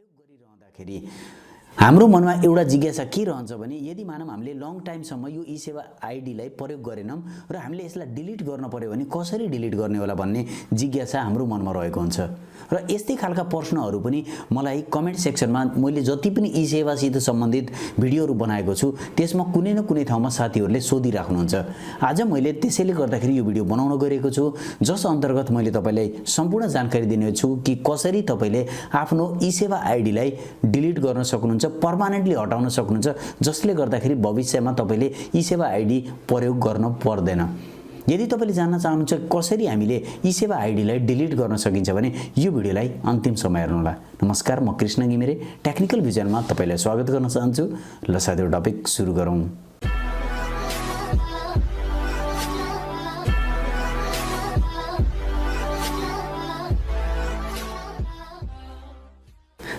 प्रयोग गरिरहँदाखेरि हाम्रो मनमा एउटा जिज्ञासा के रहन्छ भने यदि मानव हामीले लङ टाइमसम्म यो ई सेवा आइडीलाई प्रयोग गरेनौँ र हामीले यसलाई डिलिट गर्न पर्यो भने कसरी डिलिट गर्ने होला भन्ने जिज्ञासा हाम्रो मनमा रहेको हुन्छ र यस्तै खालका प्रश्नहरू पनि मलाई कमेन्ट सेक्सनमा मैले जति पनि ई सेवासित सम्बन्धित भिडियोहरू बनाएको छु त्यसमा कुनै न कुनै ठाउँमा साथीहरूले सोधिराख्नुहुन्छ। आज मैले त्यसैले गर्दाखेरि यो भिडियो बनाउन गएको छु जस अन्तर्गत मैले तपाईलाई सम्पूर्ण जानकारी दिनेछु कि कसरी तपाईले आफ्नो ई सेवा आइडीलाई डिलिट गर्न सक्नुहुन्छ, पर्मानेन्टली हटाउन सक्नुहुन्छ, जसले गर्दाखेरि भविष्यमा तपाईले ई सेवा आइडी प्रयोग गर्न पर्दैन। यदि तपाईले जान्न चाहनुहुन्छ कसरी हामीले ई सेवा आइडीलाई डिलिट गर्न सकिन्छ भने यो भिडियोलाई अन्तिम सम्म हेर्नुहोला। नमस्कार, म कृष्ण घिमिरे टेक्निकल भिजनमा तपाईलाई स्वागत गर्न चाहन्छु। ल साथीहरु, टपिक सुरु गरौँ।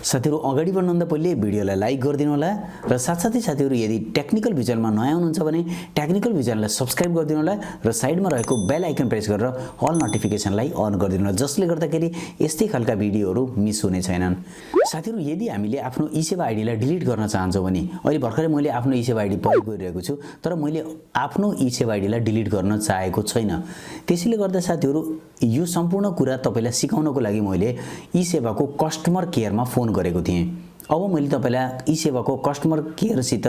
साथीहरु, अगाडि बढ्नुभन्दा पहिले भिडियोलाई लाइक गरिदिनु होला र साथसाथै साथीहरु यदि टेक्निकल भिजनमा नयाँ हुनुहुन्छ भने टेक्निकल भिजनलाई सब्स्क्राइब गरिदिनु होला र साइडमा रहेको बेल आइकन प्रेस गरेर अल नोटिफिकेसनलाई अन गरिदिनु होला, जसले गर्दाखेरि यस्तै खालका भिडियोहरू मिस हुने छैनन्। साथीहरु, यदि हामीले आफ्नो ई सेवा आइडीलाई डिलिट गर्न चाहन्छौँ भने अहिले भर्खरै मैले आफ्नो ई सेवा आइडी प्रयोग गरिरहेको छु, तर मैले आफ्नो ई सेवा आइडीलाई डिलिट गर्न चाहेको छैन। त्यसैले गर्दा साथीहरु यो सम्पूर्ण कुरा तपाईलाई सिकाउनको लागि मैले ई सेवाको कस्टमर केयरमा फोन गरेको थिएँ। अब मैले तपाईलाई ई सेवाको कस्टमर केयरसित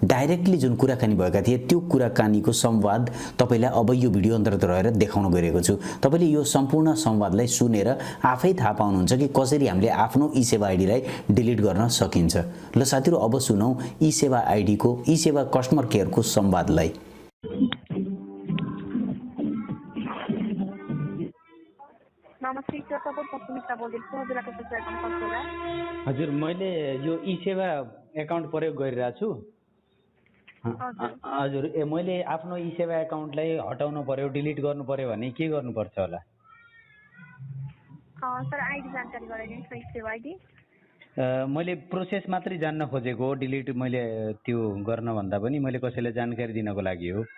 डाइरेक्टली जुन कुराकानी भएका थिए त्यो कुराकानीको संवाद तपाईलाई अब यो भिडियो अन्तर्गत रहेर देखाउन गएको छु। तपाईले यो सम्पूर्ण संवादलाई सुनेर आफै थाहा पाउनुहुन्छ कि कसरी हामीले आफ्नो ई सेवा आइडीलाई डिलिट गर्न सकिन्छ। ल साथीहरु, अब सुनौ ई सेवा आइडीको ई सेवा कस्टमर केयरको संवादलाई। नमस्ते सर, तपाईँ पश्चिमिता बोल्दैछु। हजुरलाई कस्तो सेवा गर्न सक्छु होला? हजुर, मैले यो ई सेवा एकाउन्ट प्रयोग गरिरहेको छु। हजुर, मैले आफ्नो ई सेवा एकाउन्टलाई हटाउन पर्यो, डिलिट गर्नु पर्यो भने के गर्नुपर्छ होला? सर, आइडी जानकारी गराइदिनुहोस् न, ई सेवा आइडी। मैले प्रोसेस मात्रै जान्न खोजेको हो, डिलिट मैले त्यो गर्नभन्दा पनि मैले कसैलाई जानकारी दिनको लागि हो।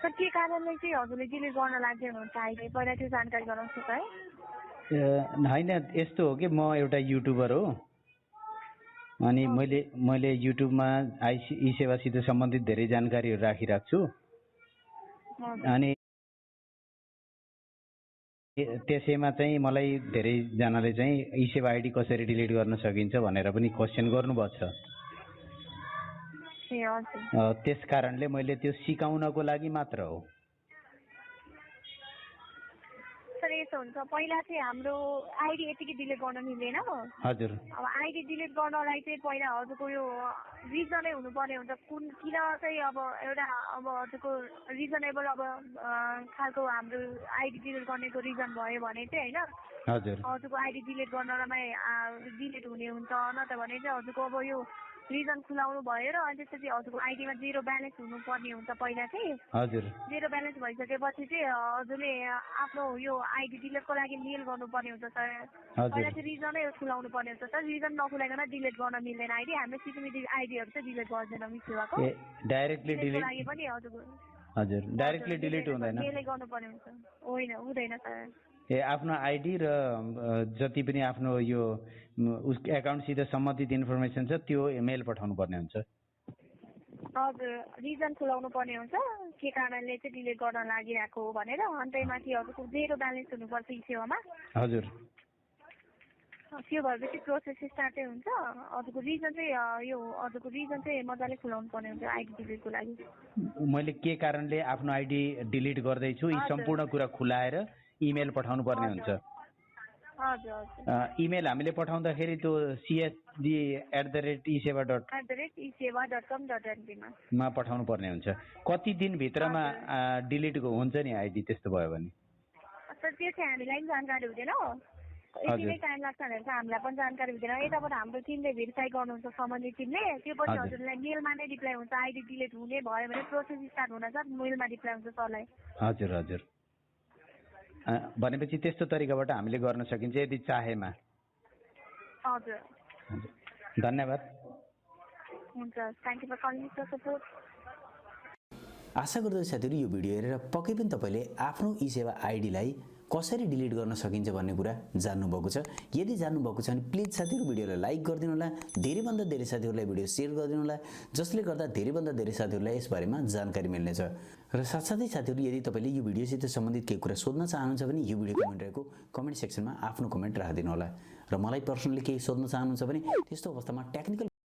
सर, के कारणले चाहिँ हजुरले डिलिट गर्न लाग्दै हुनुहुन्छ आइडी, पहिला त्यो जानकारी गराउनुहोस् है। होइन, यस्तो हो कि म एउटा युट्युबर हो, अनि मैले युट्युबमा ई सेवासित सम्बन्धित धेरै जानकारीहरू राखिरहेको छु। अनि त्यसैमा चाहिँ मलाई धेरैजनाले चाहिँ ई सेवा आइडी कसरी डिलिट गर्न सकिन्छ भनेर पनि क्वेसन गर्नुभएको छ। त्यस कारणले मैले त्यो सिकाउनको लागि मात्र हो। सर, यसो हुन्छ, पहिला चाहिँ हाम्रो आइडी यतिकै डिलिट गर्न मिल्दैन। हजुर। अब आइडी डिलिट गर्नलाई चाहिँ पहिला हजुरको यो रिजनै हुनुपर्ने हुन्छ, किन चाहिँ अब एउटा अब हजुरको रिजनेबल अब खालको हाम्रो आइडी डिलिट गर्नेको रिजन भयो भने चाहिँ होइन हजुरको आइडी डिलिट गर्नमा डिलिट हुने हुन्छ, नत्र भने चाहिँ हजुरको अब यो रिजन खुलाउनु भयो र अनि त्यसपछि हजुरको आइडीमा जेरो ब्यालेन्स हुनुपर्ने हुन्छ। पहिला चाहिँ हजुर जेरो ब्यालेन्स भइसकेपछि चाहिँ हजुरले आफ्नो यो आइडी डिलिटको लागि मेल गर्नुपर्ने हुन्छ सर। पहिला चाहिँ रिजनै खुलाउनु पर्ने हुन्छ सर। रिजन नखुलाइकन डिलिट गर्न मिल्दैन आइडी। हामीले सिक्युरिटी आइडीहरू चाहिँ डिलिट गर्दैनौँ ई सेवाको। डाइरेक्टली डिलिट लागि पनि हजुरको डाइरेक्टली डिलिट हुँदैन, मेलै गर्नुपर्ने हुन्छ। होइन, हुँदैन सर। आफ्नो आइडी र जति पनि आफ्नो यो उस एकाउन्टसित सम्बन्धित इन्फर्मेसन छ त्यो मेल पठाउनु पर्ने हुन्छ। हजुर, रिजन खुलाउनु पर्ने हुन्छ के कारणले चाहिँ डिलिट गर्न लागिरहेको हो भनेर। अन्तैमाथि हजुरको जेरो ब्यालेन्स हुनुपर्छ ई सेवामा। हजुर, त्यो भएपछि प्रोसेस स्टार्टै हुन्छ। हजुरको रिजन चाहिँ यो हजुरको रिजन चाहिँ मजाले खुलाउनु पर्ने हुन्छ आइडी डिलिटको लागि। मैले के कारणले आफ्नो आइडी डिलिट गर्दैछु यी सम्पूर्ण कुरा खुलाएर इमेल पठाउनु पर्ने हुन्छ। इमेल हामीले पठाउँदाखेरि त्यो csd@esewa.com.np मा पठाउनु पर्ने हुन्छ। कति दिनभित्रमा डिलिट हुन्छ नि आइडी त्यस्तो भयो भने? सर, त्यो चाहिँ हामीलाई पनि जानकारी हुँदैन, यतिकै टाइम लाग्छ भनेर चाहिँ हामीलाई पनि जानकारी हुँदैन। यताबाट हाम्रो टिमले भेरिफाई गर्नुहुन्छ, सम्बन्धित टिमले। त्यो पछि हजुरलाई मेलमा नै रिप्लाई हुन्छ। आइडी डिलिट हुने भयो भने प्रोसेस स्टार्ट हुन साथ मेलमा रिप्लाई हुन्छ सरलाई। हजुर हजुर, भनेपछि त्यस्तो तरिकाबाट हामीले गर्न सकिन्छ यदि चाहेमा। हजुर, धन्यवाद। हुन्छ, thank you for calling for support. आशा गर्दछु साथीहरु यो भिडियो हेरेर पक्कै पनि तपाईले आफ्नो ई सेवा आइडीलाई कसरी डिलिट गर्न सकिन्छ भन्ने कुरा जान्नुभएको छ। यदि जान्नुभएको छ भने प्लिज साथीहरु भिडियोलाई लाइक गरिदिनु होला, धेरैभन्दा धेरै साथीहरुलाई भिडियो शेयर गरिदिनु होला, जसले गर्दा धेरैभन्दा धेरै साथीहरुलाई यस बारेमा जानकारी मिल्नेछ। र साथसाथै साथीहरु यदि तपाईले यो भिडियोसित सम्बन्धित केही कुरा सोध्न चाहनुहुन्छ भने यो भिडियो कमेन्ट रहेको कमेन्ट सेक्सनमा आफ्नो कमेन्ट राखिदिनु होला। र मलाई पर्सनली केही सोध्न चाहनुहुन्छ भने त्यस्तो अवस्थामा टेक्निकल